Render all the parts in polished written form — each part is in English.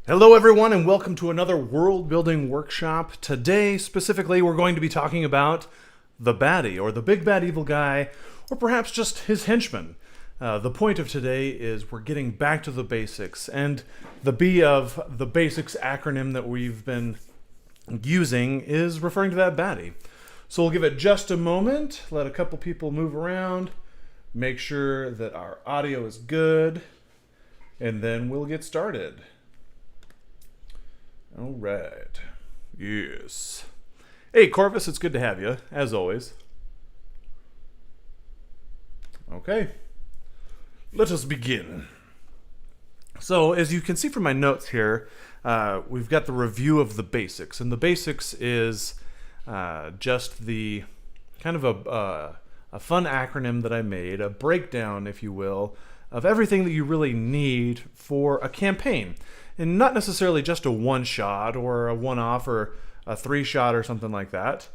Hello everyone and welcome to another world building workshop. Today specifically we're going to be talking about the baddie, or the big bad evil guy, or perhaps just his henchman. The point of today is we're getting back to the basics, and the B of the basics acronym that we've been using is referring to that baddie. So we'll give it just a moment, let a couple people move around, make sure that our audio is good, and then we'll get started. All right. Yes. Hey, Corvus, it's good to have you, as always. Okay. Let us begin. So, as you can see from my notes here, we've got the review of the basics. And the basics is just the kind of a fun acronym that I made, a breakdown, if you will, of everything that you really need for a campaign. And not necessarily just a one-shot or a one-off or a three-shot or something like that,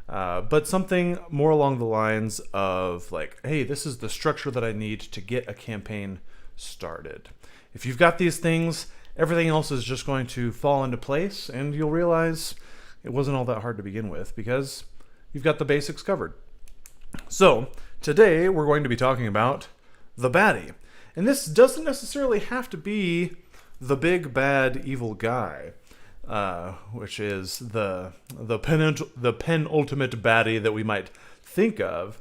but something more along the lines of like, hey, this is the structure that I need to get a campaign started. If you've got these things, everything else is just going to fall into place, and you'll realize it wasn't all that hard to begin with because you've got the basics covered. So today we're going to be talking about the baddie. And this doesn't necessarily have to be the big bad evil guy, which is the penultimate baddie that we might think of.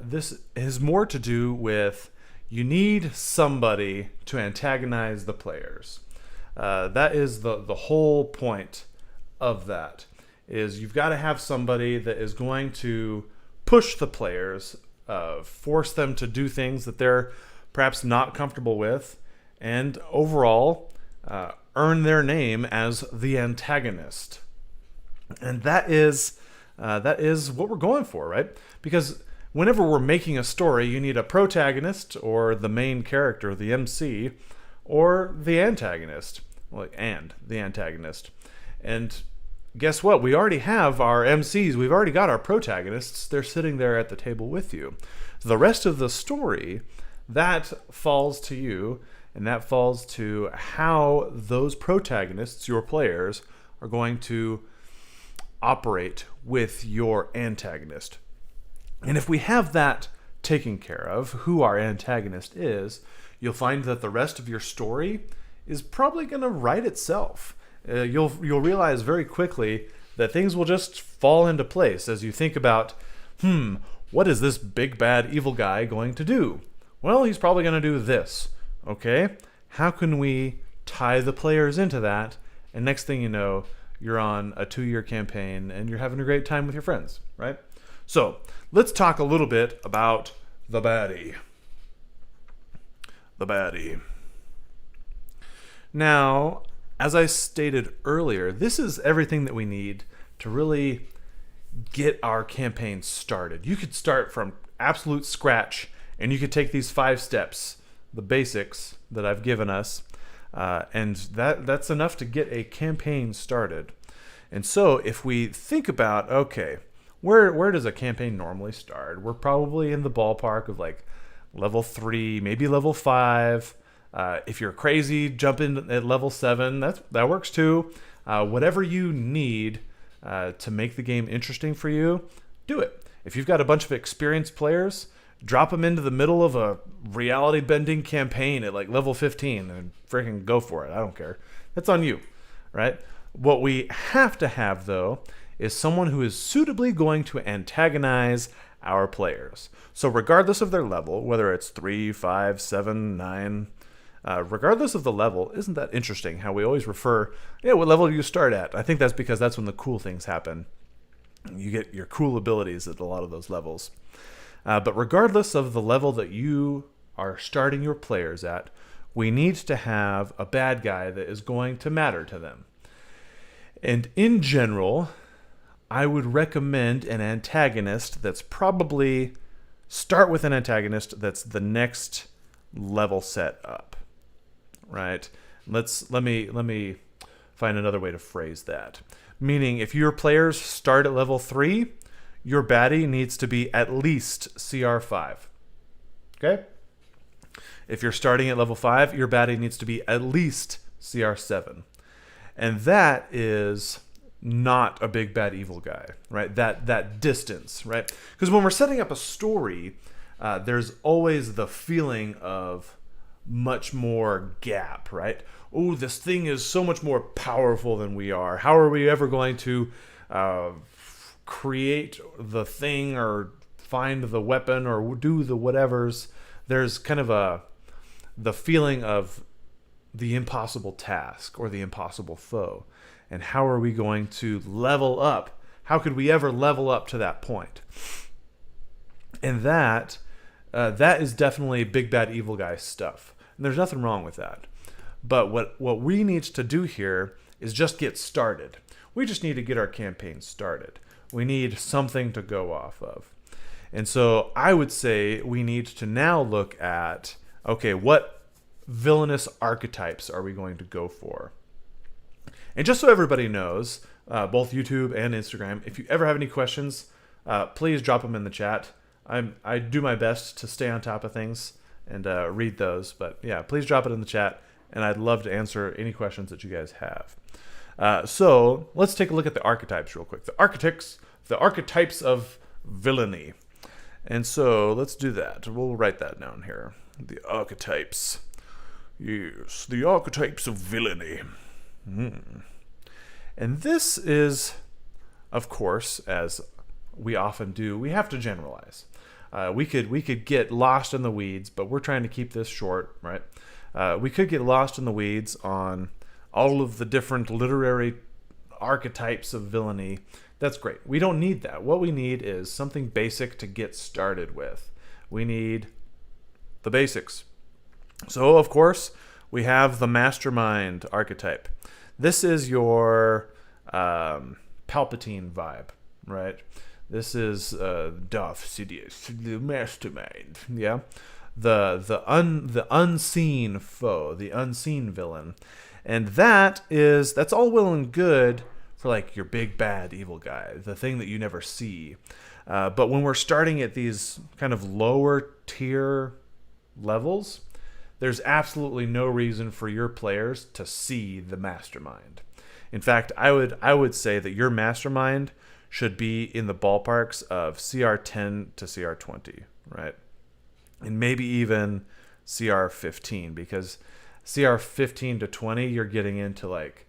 This has more to do with you need somebody to antagonize the players. That is the whole point of that, is you've got to have somebody that is going to push the players, force them to do things that they're perhaps not comfortable with, and overall earn their name as the antagonist. And that is what we're going for, right? Because whenever we're making a story, you need a protagonist, or the main character, the MC, or the antagonist, and the antagonist. And guess what? We already have our MCs. We've already got our protagonists. They're sitting there at the table with you. The rest of the story, that falls to you. And that falls to how those protagonists, your players, are going to operate with your antagonist. And if we have that taken care of, who our antagonist is, you'll find that the rest of your story is probably going to write itself. You'll realize very quickly that things will just fall into place as you think about, what is this big bad evil guy going to do? Well, he's probably going to do this. Okay, how can we tie the players into that? And next thing you know, you're on a 2-year campaign and you're having a great time with your friends, right? So let's talk a little bit about the baddie. The baddie. Now, as I stated earlier, this is everything that we need to really get our campaign started. You could start from absolute scratch, and you could take these 5 steps, the basics that I've given us, and that's enough to get a campaign started. And so if we think about, okay, where does a campaign normally start? We're probably in the ballpark of like level 3, maybe level 5. If you're crazy, jump in at level 7. That works too. Whatever you need to make the game interesting for you, do it. If you've got a bunch of experienced players, drop them into the middle of a reality-bending campaign at like level 15 and freaking go for it. I don't care. That's on you, right? What we have to have, though, is someone who is suitably going to antagonize our players. So regardless of their level, whether it's 3, 5, 7, 9, regardless of the level, isn't that interesting how we always refer, what level do you start at? I think that's because that's when the cool things happen. You get your cool abilities at a lot of those levels. But regardless of the level that you are starting your players at, we need to have a bad guy that is going to matter to them. And in general, I would recommend an antagonist that's probably, start with an antagonist that's the next level set up, right? Let me find another way to phrase that. Meaning, if your players start at level 3, your baddie needs to be at least CR5. Okay? If you're starting at level 5, your baddie needs to be at least CR7. And that is not a big bad evil guy, right? That distance, right? Because when we're setting up a story, there's always the feeling of much more gap, right? Oh, this thing is so much more powerful than we are. How are we ever going to create the thing or find the weapon or do the whatevers? There's kind of the feeling of the impossible task or the impossible foe. And how are we going to level up? How could we ever level up to that point? And that is definitely big bad evil guy stuff. And there's nothing wrong with that. But what we need to do here is just get started. We just need to get our campaign started. We need something to go off of. And so I would say we need to now look at, okay, what villainous archetypes are we going to go for? And just so everybody knows, both YouTube and Instagram, if you ever have any questions, please drop them in the chat. I do my best to stay on top of things and read those. But yeah, please drop it in the chat, and I'd love to answer any questions that you guys have. So let's take a look at the archetypes real quick. The archetypes of villainy. And so let's do that. We'll write that down here. The archetypes. Yes, the archetypes of villainy. And this is, of course, as we often do, we have to generalize. We could get lost in the weeds, but we're trying to keep this short, right? We could get lost in the weeds on all of the different literary archetypes of villainy. That's great. We don't need that. What we need is something basic to get started with. We need the basics. So, of course, we have the mastermind archetype. This is your Palpatine vibe, right? This is Darth Sidious, the mastermind. Yeah, the unseen foe, the unseen villain, and that's all well and good for like your big bad evil guy, the thing that you never see. But when we're starting at these kind of lower tier levels, there's absolutely no reason for your players to see the mastermind. In fact, I would say that your mastermind should be in the ballparks of CR10 to CR20, right? And maybe even CR15, because CR15 to 20, you're getting into like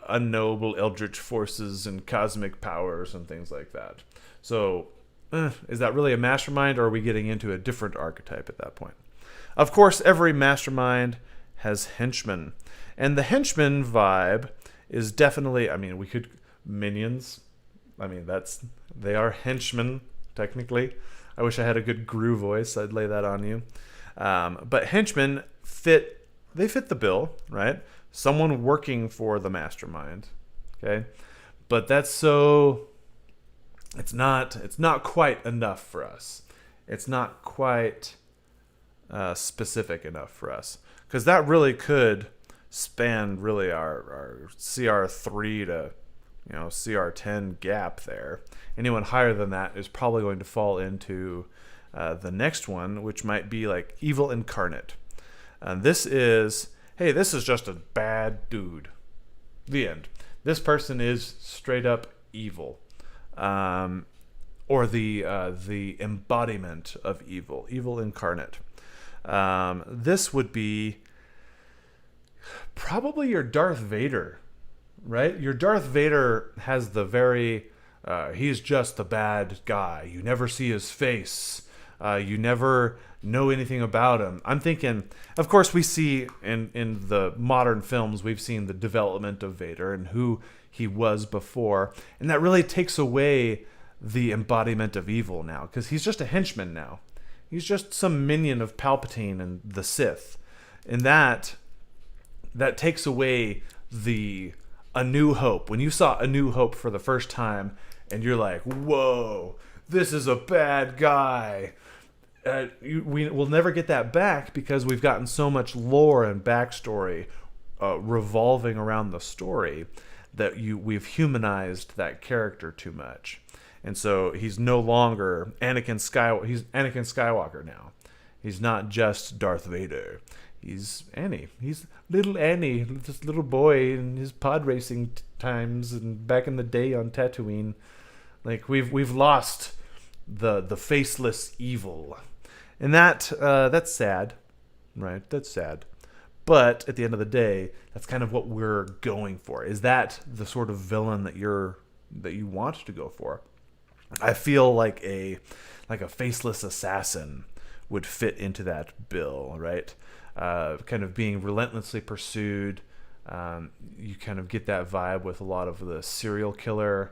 unknowable eldritch forces and cosmic powers and things like that. So, is that really a mastermind, or are we getting into a different archetype at that point? Of course, every mastermind has henchmen. And the henchman vibe is definitely, minions. They are henchmen, technically. I wish I had a good Gru voice. I'd lay that on you. But henchmen fit the bill, right? Someone working for the mastermind, okay? But it's not quite enough for us. It's not quite specific enough for us, because that really could span really our CR3 to CR10 gap there. Anyone higher than that is probably going to fall into the next one, which might be like evil incarnate. And this is just a bad dude. The end. This person is straight up evil, or the embodiment of evil incarnate. This would be probably your Darth Vader, right? Your Darth Vader has the very, he's just the bad guy. You never see his face. You never know anything about him. I'm thinking, of course, we see in the modern films, we've seen the development of Vader and who he was before. And that really takes away the embodiment of evil now, because he's just a henchman now. He's just some minion of Palpatine and the Sith. And that takes away the A New Hope. When you saw A New Hope for the first time and you're like, whoa, this is a bad guy. We will never get that back, because we've gotten so much lore and backstory revolving around the story that we've humanized that character too much. And so he's no longer Anakin Skywalker. He's Anakin Skywalker now. He's not just Darth Vader. he's Annie. He's little Annie, this little boy in his pod racing times and back in the day on Tatooine. Like we've lost the faceless evil, and that's sad, right? That's sad. But at the end of the day, that's kind of what we're going for. Is that the sort of villain that you want to go for? I feel like a faceless assassin would fit into that bill, right? Kind of being relentlessly pursued. You kind of get that vibe with a lot of the serial killer.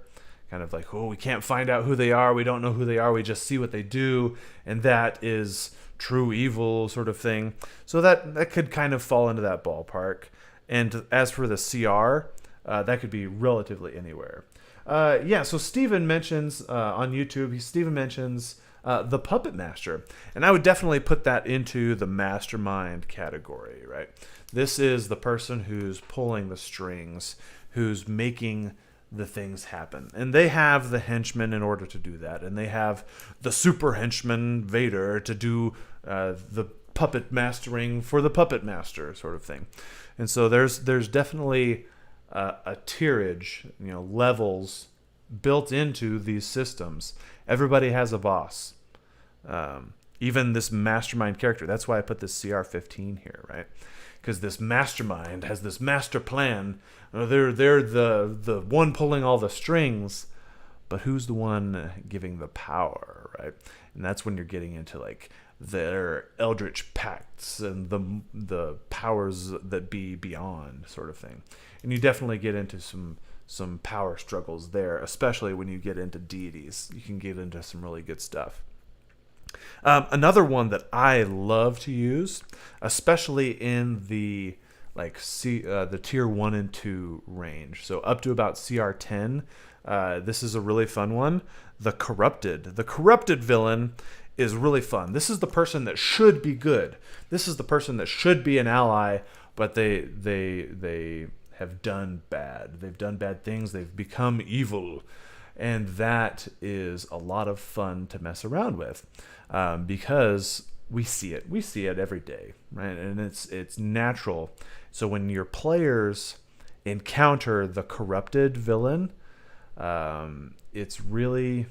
Kind of like, oh, we can't find out who they are. We don't know who they are. We just see what they do. And that is true evil sort of thing. So that could kind of fall into that ballpark. And as for the CR, that could be relatively anywhere. So Steven mentions on YouTube, Steven mentions the Puppet Master. And I would definitely put that into the mastermind category, right? This is the person who's pulling the strings, who's making the things happen. And they have the henchmen in order to do that. And they have the super henchman Vader to do the puppet mastering for the puppet master sort of thing. And so there's definitely a tierage, levels built into these systems. Everybody has a boss. Even this mastermind character. That's why I put this CR15 here, right? Because this mastermind has this master plan. They're the one pulling all the strings, but who's the one giving the power, right? And that's when you're getting into like their eldritch pacts and the powers that be beyond sort of thing. And you definitely get into some power struggles there, especially when you get into deities. You can get into some really good stuff. Another one that I love to use, especially in the the tier 1 and 2 range, so up to about CR10. This is a really fun one. The corrupted villain is really fun. This is the person that should be good. This is the person that should be an ally, but they have done bad. They've done bad things. They've become evil. And that is a lot of fun to mess around with, because we see it. We see it every day, right? And it's natural. So when your players encounter the corrupted villain, it really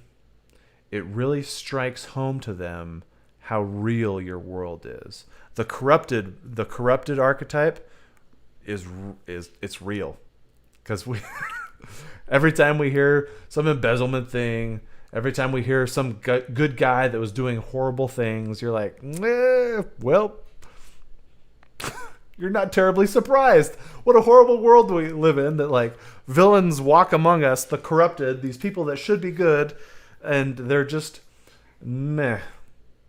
strikes home to them how real your world is. The corrupted archetype it's real, because we. Every time we hear some embezzlement thing, every time we hear some good guy that was doing horrible things, you're like, well, you're not terribly surprised. What a horrible world we live in, that like villains walk among us, the corrupted, these people that should be good, and they're just meh.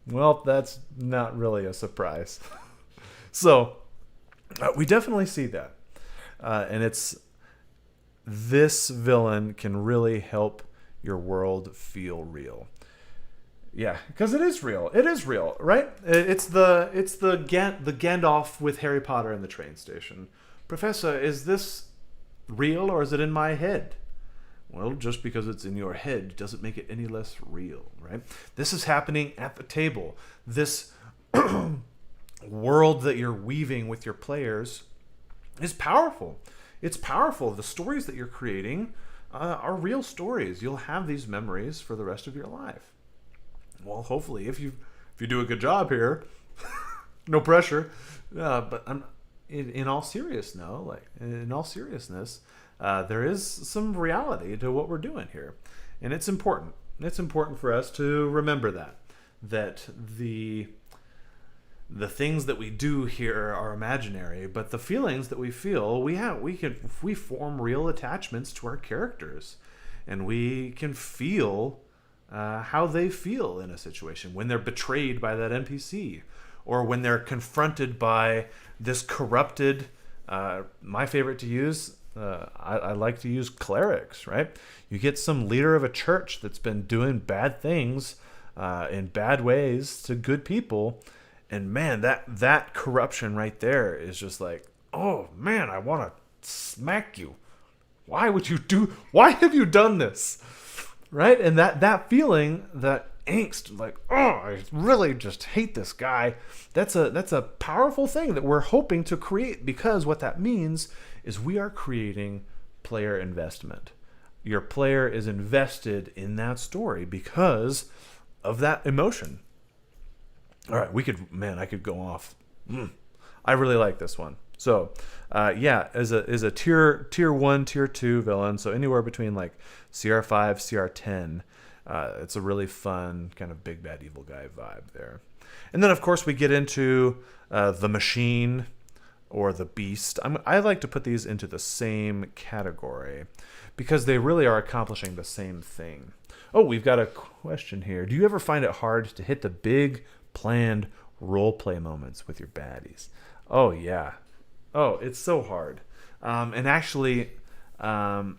Well, that's not really a surprise. So we definitely see that. And this villain can really help your world feel real. Yeah, because it is real. It is real, right? It's the Gandalf with Harry Potter in the train station. Professor, is this real or is it in my head? Well, just because it's in your head doesn't make it any less real, right? This is happening at the table. This world that you're weaving with your players is powerful. It's powerful. The stories that you're creating are real stories. You'll have these memories for the rest of your life. Well, hopefully, if you do a good job here, no pressure. But in all seriousness, there is some reality to what we're doing here, and it's important. It's important for us to remember that the things that we do here are imaginary, but the feelings that we feel, we form real attachments to our characters, and we can feel how they feel in a situation when they're betrayed by that NPC, or when they're confronted by this corrupted. My favorite to use, I like to use clerics. Right? You get some leader of a church that's been doing bad things in bad ways to good people. And man, that corruption right there is just like, oh man, I want to smack you. Why have you done this? right? And that feeling, that angst, like, oh, I really just hate this guy. That's a powerful thing that we're hoping to create, because what that means is we are creating player investment. Your player is invested in that story because of that emotion. All right, I could go off. I really like this one. So, is a tier 1, tier 2 villain. So anywhere between like CR5, CR10. It's a really fun kind of big bad evil guy vibe there. And then of course we get into the machine or the beast. I like to put these into the same category because they really are accomplishing the same thing. Oh, we've got a question here. Do you ever find it hard to hit the big planned role play moments with your baddies? Oh yeah. Oh, it's so hard. And actually, I'm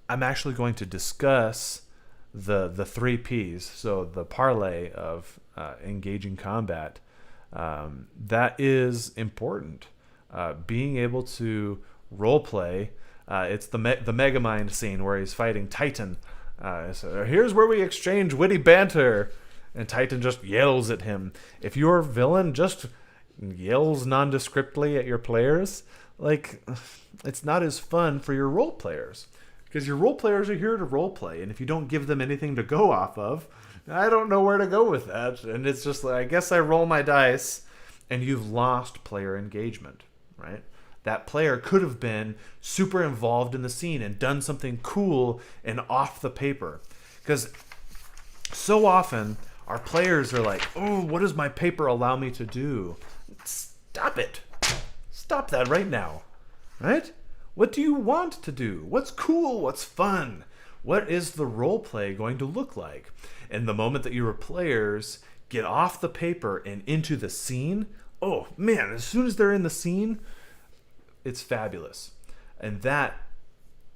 actually going to discuss the 3 Ps. So the parlay of engaging combat. That is important. Being able to role play. It's the Megamind scene where he's fighting Titan. So here's where we exchange witty banter, and Titan just yells at him. If your villain just yells nondescriptly at your players, like, it's not as fun for your role players, because your role players are here to role play, and if you don't give them anything to go off of, I don't know where to go with that. And it's just like, I guess I roll my dice, and you've lost player engagement, right? That player could have been super involved in the scene and done something cool and off the paper. Because so often our players are like, oh, what does my paper allow me to do? Stop it. Stop that right now. Right? What do you want to do? What's cool? What's fun? What is the role play going to look like? And the moment that your players get off the paper and into the scene, oh man, as soon as they're in the scene, it's fabulous. And that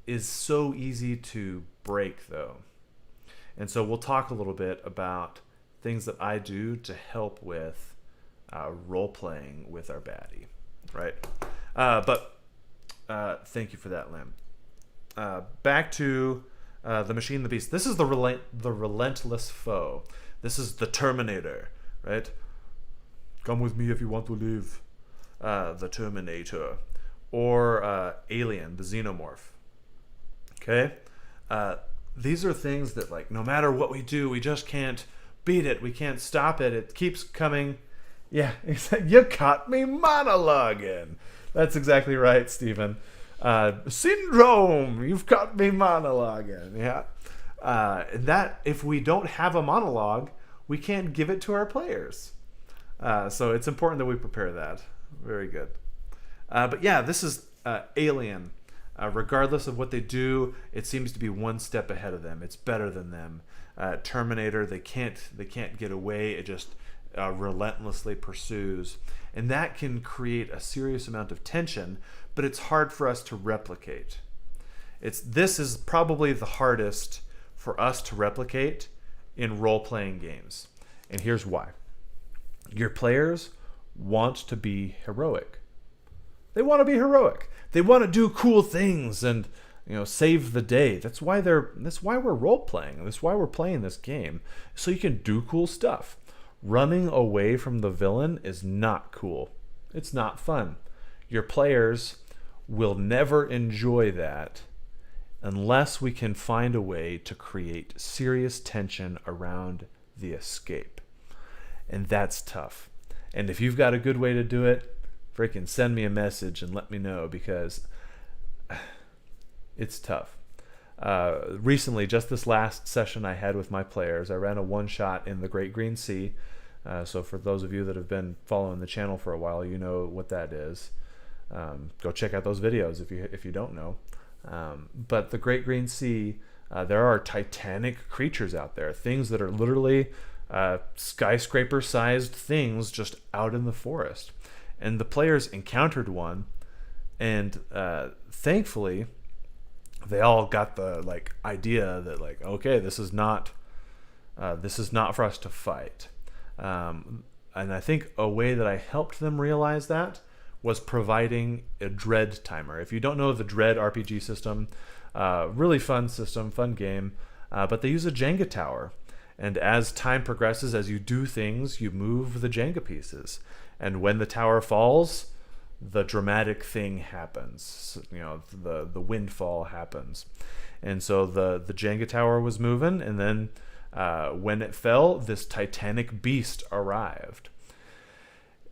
is so easy to break, though. And so we'll talk a little bit about things that I do to help with role-playing with our baddie, right? But thank you for that, Lim. Back to the Machine, the Beast. This is the relentless foe. This is the Terminator, right? Come with me if you want to live. The Terminator. Or Alien, the Xenomorph. Okay? These are things that, like, no matter what we do, we just can't beat it. We can't stop it. It keeps coming. Yeah, you caught me monologuing. That's exactly right, Stephen. Syndrome, you've caught me monologuing. Yeah. That, if we don't have a monologue, we can't give it to our players. So it's important that we prepare that. Very good. But yeah, this is Alien. Regardless of what they do, it seems to be one step ahead of them. It's better than them. Terminator, they can't get away. It just relentlessly pursues, and that can create a serious amount of tension. But it's hard for us to replicate. This is probably the hardest for us to replicate in role-playing games, and here's why. Your players want to be heroic. They want to be heroic. They want to do cool things and, save the day. That's why we're role playing. That's why we're playing this game. So you can do cool stuff. Running away from the villain is not cool. It's not fun. Your players will never enjoy that unless we can find a way to create serious tension around the escape. And that's tough. And if you've got a good way to do it, freaking send me a message and let me know, because it's tough. Recently, just this last session I had with my players, I ran a one-shot in the Great Green Sea. So for those of you that have been following the channel for a while, you know what that is. Go check out those videos if you don't know. But the Great Green Sea, there are titanic creatures out there, things that are literally skyscraper-sized things just out in the forest. And the players encountered one, and thankfully, they all got the idea that okay, this is not for us to fight. And I think a way that I helped them realize that was providing a dread timer. If you don't know the dread RPG system, really fun system, fun game. but they use a Jenga tower. And as time progresses, as you do things, you move the Jenga pieces. And when the tower falls, the dramatic thing happens. The windfall happens. And so the Jenga tower was moving, and then when it fell, this titanic beast arrived.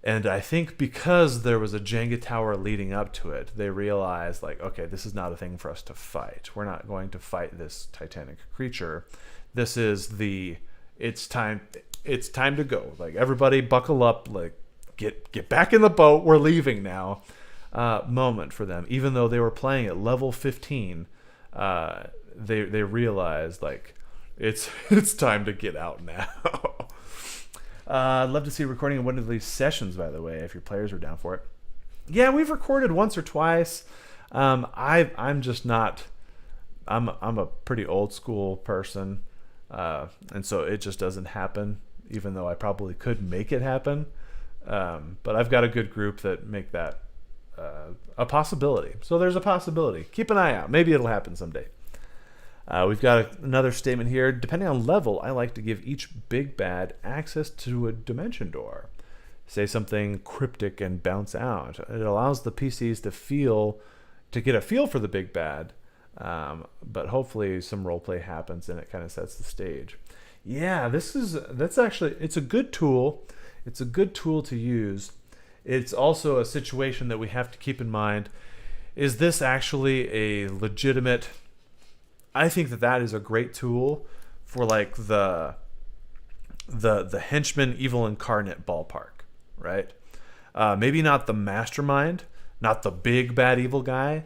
And I think because there was a Jenga tower leading up to it, they realized, like, okay, this is not a thing for us to fight. We're not going to fight this titanic creature. This is it's time to go. Like, everybody buckle up, like, get back in the boat. We're leaving now. Moment for them. Even though they were playing at level 15, they realized, like, it's time to get out now. I'd love to see a recording of one of these sessions, by the way, if your players are down for it. Yeah, we've recorded once or twice. I'm just not. I'm a pretty old school person, and so it just doesn't happen. Even though I probably could make it happen, but I've got a good group that make that a possibility. So there's a possibility. Keep an eye out. Maybe it'll happen someday. We've got another statement here. Depending on level, I like to give each big bad access to a dimension door. Say something cryptic and bounce out. It allows the PCs to get a feel for the big bad, but hopefully some roleplay happens and it kind of sets the stage. Yeah, it's a good tool. It's a good tool to use. It's also a situation that we have to keep in mind. Is this actually a legitimate... I think that is a great tool for, like, the henchman evil incarnate ballpark, right? Maybe not the mastermind, not the big bad evil guy,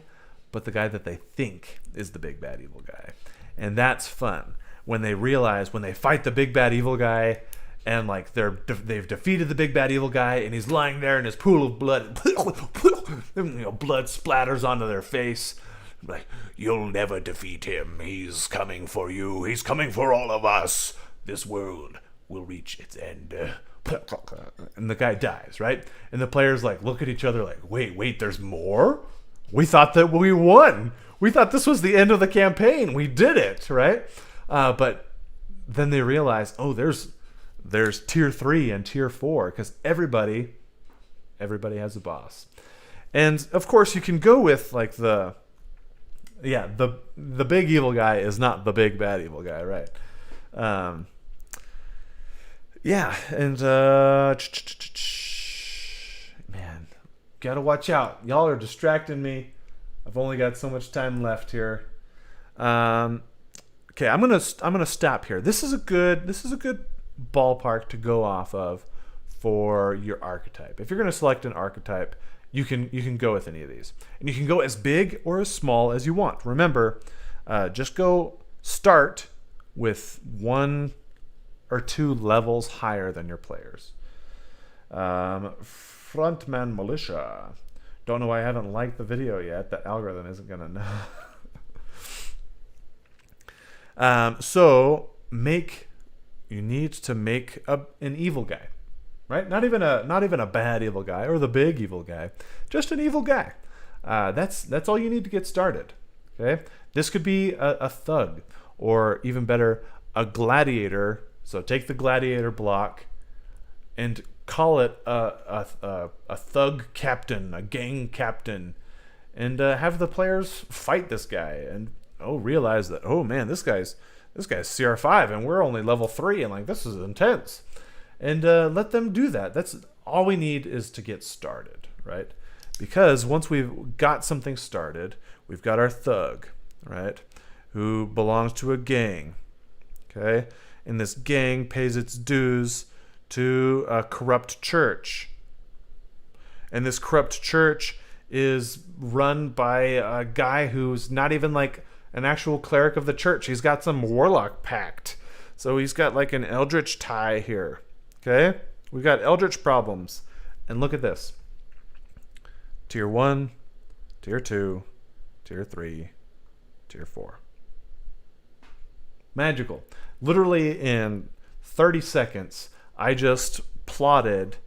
but the guy that they think is the big bad evil guy. And that's fun when they fight the big bad evil guy, and, like, they've defeated the big bad evil guy, and he's lying there in his pool of blood. Blood splatters onto their face. Like, you'll never defeat him. He's coming for you. He's coming for all of us. This world will reach its end. And the guy dies, right? And the players, like, look at each other like, wait, there's more? We thought that we won. We thought this was the end of the campaign. We did it, right? But then they realize, oh, there's tier 3 and tier 4, because everybody has a boss. And of course you can go with, like, the big evil guy is not the big bad evil guy, right? Man, gotta watch out. Y'all are distracting me. I've only got so much time left here. Okay, I'm gonna stop here. This is a good ballpark to go off of for your archetype. If you're gonna select an archetype, you can go with any of these, and you can go as big or as small as you want. Remember, just go start with 1 or 2 levels higher than your players. Frontman Militia. Don't know why I haven't liked the video yet. That algorithm isn't gonna know. So you need to make an evil guy. Right? Not even a bad evil guy or the big evil guy, just an evil guy. That's all you need to get started. Okay, this could be a thug, or even better, a gladiator. So take the gladiator block and call it a thug captain, a gang captain, and have the players fight this guy, and realize that, oh man, this guy's CR5 and we're only level 3, and, like, this is intense. And let them do that. That's all we need is to get started, right? Because once we've got something started, we've got our thug, right, who belongs to a gang, okay? And this gang pays its dues to a corrupt church. And this corrupt church is run by a guy who's not even, like, an actual cleric of the church. He's got some warlock pact. So he's got, like, an eldritch tie here. Okay, we've got eldritch problems, and look at this: tier 1, tier 2, tier 3, tier 4. Magical. Literally in 30 seconds, I just plotted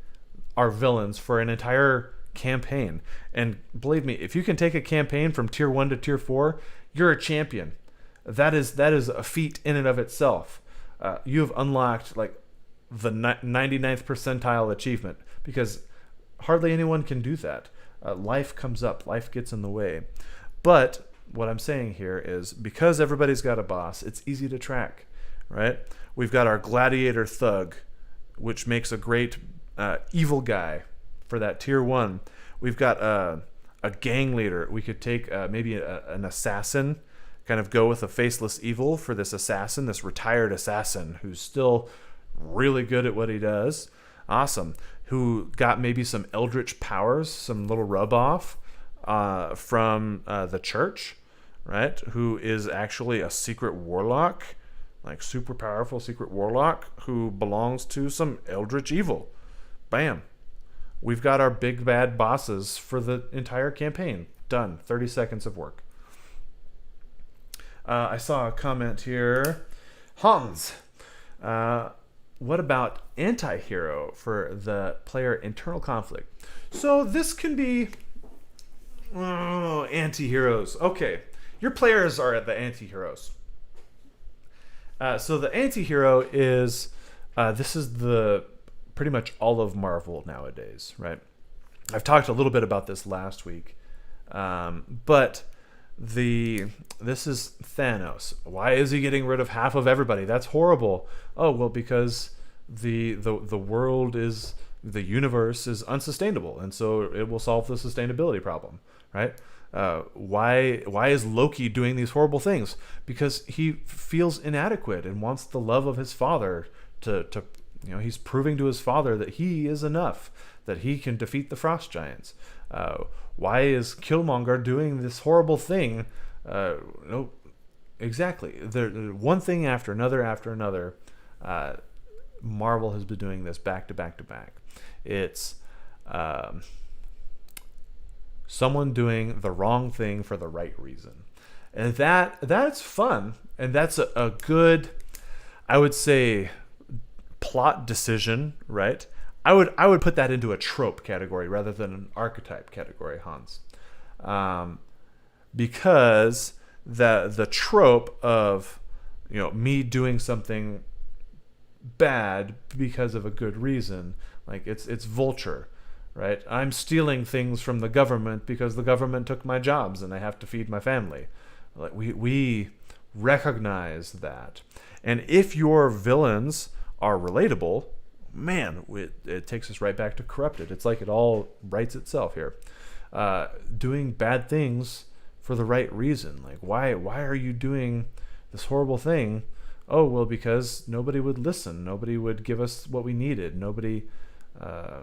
our villains for an entire campaign. And believe me, if you can take a campaign from tier 1 to tier 4, you're a champion. that is a feat in and of itself. You have unlocked like the 99th percentile achievement, because hardly anyone can do that. Life comes up, life gets in the way. But what I'm saying here is, because everybody's got a boss, it's easy to track, right? We've got our gladiator thug, which makes a great evil guy for that tier 1. We've got a gang leader. We could take maybe an assassin, kind of go with a faceless evil for this assassin, this retired assassin who's still really good at what he does. Awesome. Who got maybe some eldritch powers, some little rub off from the church, right? Who is actually a secret warlock, like super powerful secret warlock who belongs to some eldritch evil. Bam. We've got our big bad bosses for the entire campaign. Done. 30 seconds of work. I saw a comment here. Hans, what about anti-hero for the player internal conflict? So this can be anti-heroes. Okay, your players are the anti-heroes. So the anti-hero is this is the pretty much all of Marvel nowadays, right? I've talked a little bit about this last week, but this is Thanos. Why is he getting rid of half of everybody? That's horrible. Oh, well, because the world is, the universe is unsustainable, and so it will solve the sustainability problem, right? Why is Loki doing these horrible things? Because he feels inadequate and wants the love of his father to he's proving to his father that he is enough, that he can defeat the frost giants. Why is Killmonger doing this horrible thing? No, exactly. One thing after another. Marvel has been doing this back to back to back. It's someone doing the wrong thing for the right reason, and that's fun, and that's a good, I would say, plot decision, right? I would put that into a trope category rather than an archetype category, Hans, because the trope of me doing something bad because of a good reason, like it's Vulture, right? I'm stealing things from the government because the government took my jobs and I have to feed my family. Like we recognize that, and if your villains are relatable, man, it takes us right back to Corrupted. It's like it all writes itself here. Doing bad things for the right reason. Like, why are you doing this horrible thing? Oh, well, because nobody would listen. Nobody would give us what we needed.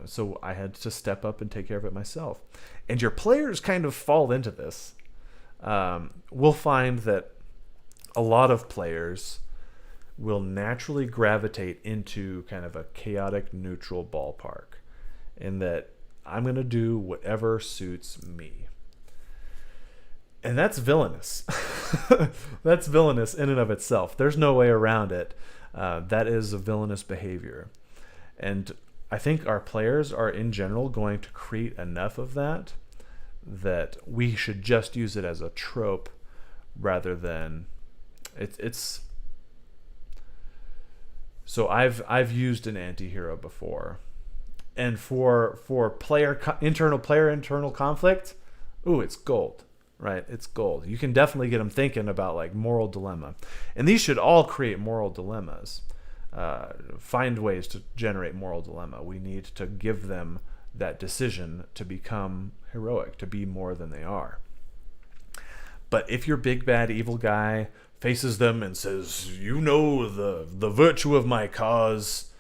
So I had to step up and take care of it myself. And your players kind of fall into this. We'll find that a lot of players will naturally gravitate into kind of a chaotic neutral ballpark, in that I'm going to do whatever suits me. And that's villainous. That's villainous in and of itself. There's no way around it. That is a villainous behavior. And I think our players are in general going to create enough of that we should just use it as a trope rather than it's So I've used an anti-hero before, and for internal conflict, it's gold, right? It's gold. You can definitely get them thinking about like moral dilemma, and these should all create moral dilemmas. Find ways to generate moral dilemma. We need to give them that decision to become heroic, to be more than they are. But if your big bad evil guy faces them and says, the virtue of my cause,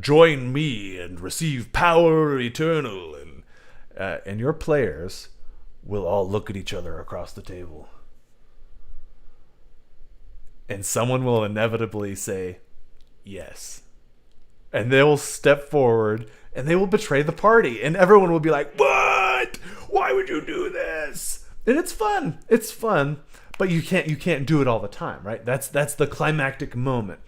join me and receive power eternal, and your players will all look at each other across the table, and someone will inevitably say yes, and they will step forward and they will betray the party, and everyone will be like, what? Why would you do this? And it's fun, but you can't do it all the time, right? That's the climactic moment.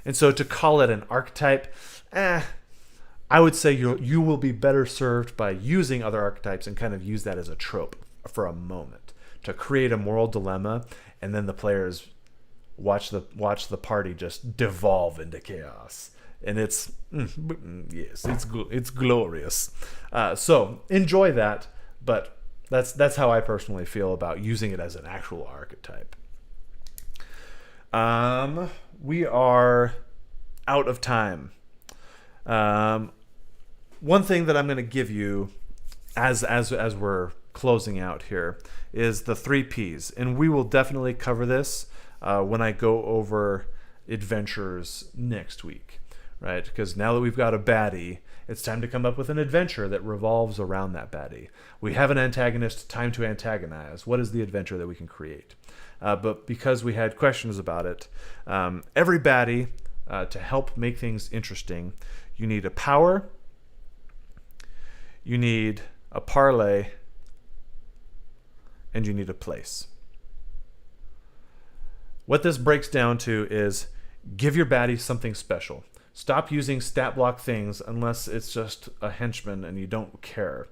And so to call it an archetype, I would say you will be better served by using other archetypes and kind of use that as a trope for a moment to create a moral dilemma, and then the players watch the party just devolve into chaos. And it's yes, it's glorious. So enjoy that, but that's how I personally feel about using it as an actual archetype. We are out of time. One thing that I'm going to give you as we're closing out here is the 3 Ps, and we will definitely cover this when I go over adventures next week, right? Because now that we've got a baddie, it's time to come up with an adventure that revolves around that baddie. We have an antagonist, time to antagonize. What is the adventure that we can create? But because we had questions about it, every baddie, to help make things interesting, you need a power, you need a parlay, and you need a place. What this breaks down to is give your baddie something special. Stop using stat block things unless it's just a henchman and you don't care.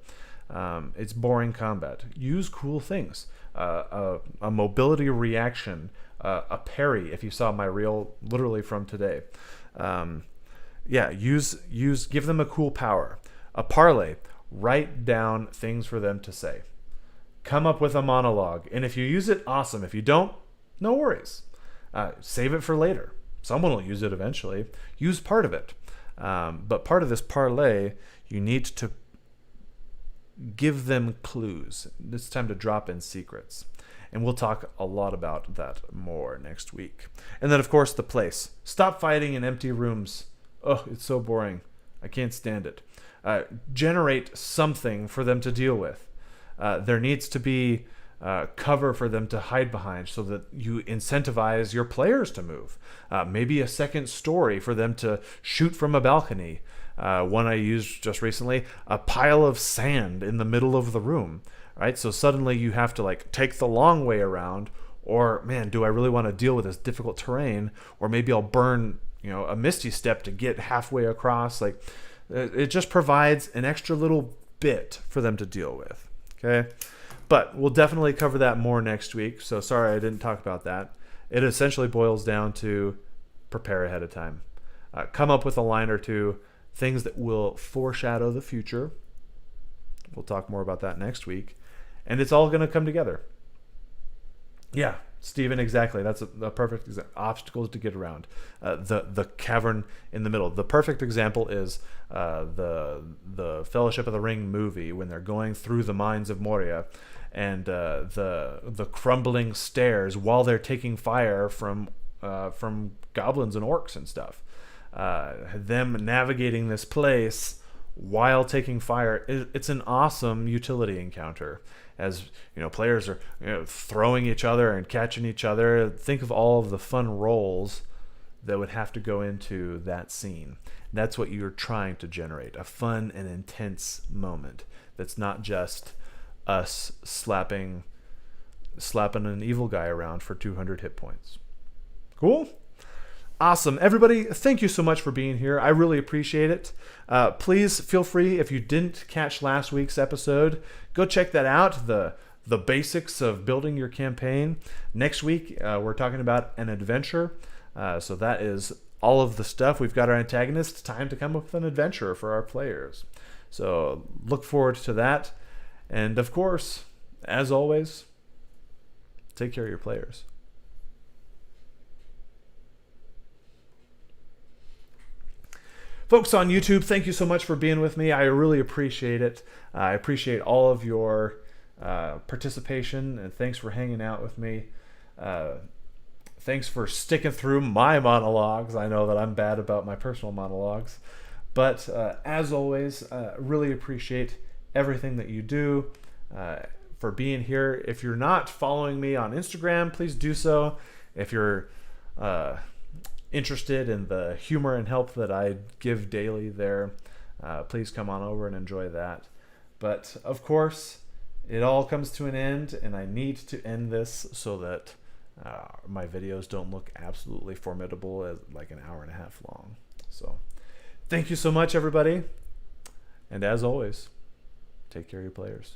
It's boring combat. Use cool things. A mobility reaction, a parry, if you saw my reel literally from today. Give them a cool power. A parlay, write down things for them to say. Come up with a monologue. And if you use it, awesome. If you don't, no worries. Save it for later. Someone will use it eventually. Use part of it. But part of this parlay, you need to give them clues. It's time to drop in secrets. And we'll talk a lot about that more next week. And then, of course, the place. Stop fighting in empty rooms. Oh, it's so boring. I can't stand it. Generate something for them to deal with. There needs to be cover for them to hide behind so that you incentivize your players to move. Maybe a second story for them to shoot from a balcony. One I used just recently, a pile of sand in the middle of the room. Right? So suddenly you have to take the long way around, or man, do I really want to deal with this difficult terrain? Or maybe I'll burn, a misty step to get halfway across. It just provides an extra little bit for them to deal with. Okay? But we'll definitely cover that more next week. So sorry I didn't talk about that. It essentially boils down to prepare ahead of time. Come up with a line or two, things that will foreshadow the future. We'll talk more about that next week. And it's all going to come together. Yeah, Stephen, exactly. That's a perfect obstacles to get around. The cavern in the middle. The perfect example is the Fellowship of the Ring movie when they're going through the mines of Moria, and the crumbling stairs while they're taking fire from goblins and orcs and stuff. Them navigating this place while taking fire. It's an awesome utility encounter. As players are throwing each other and catching each other. Think of all of the fun roles that would have to go into that scene. That's what you're trying to generate, a fun and intense moment that's not just us slapping an evil guy around for 200 hit points. Cool? Awesome. Everybody, thank you so much for being here. I really appreciate it. Please feel free, if you didn't catch last week's episode, go check that out, the basics of building your campaign. Next week, we're talking about an adventure. So that is all of the stuff. We've got our antagonist. Time to come up with an adventure for our players. So look forward to that. And of course, as always, take care of your players. Folks on YouTube, thank you so much for being with me. I really appreciate it. I appreciate all of your participation, and thanks for hanging out with me. Thanks for sticking through my monologues. I know that I'm bad about my personal monologues. But as always, really appreciate everything that you do, for being here. If you're not following me on Instagram, please do so. If you're interested in the humor and help that I give daily there, please come on over and enjoy that. But of course, it all comes to an end, and I need to end this so that my videos don't look absolutely formidable as like an hour and a half long. So thank you so much, everybody. And as always, take care of your players.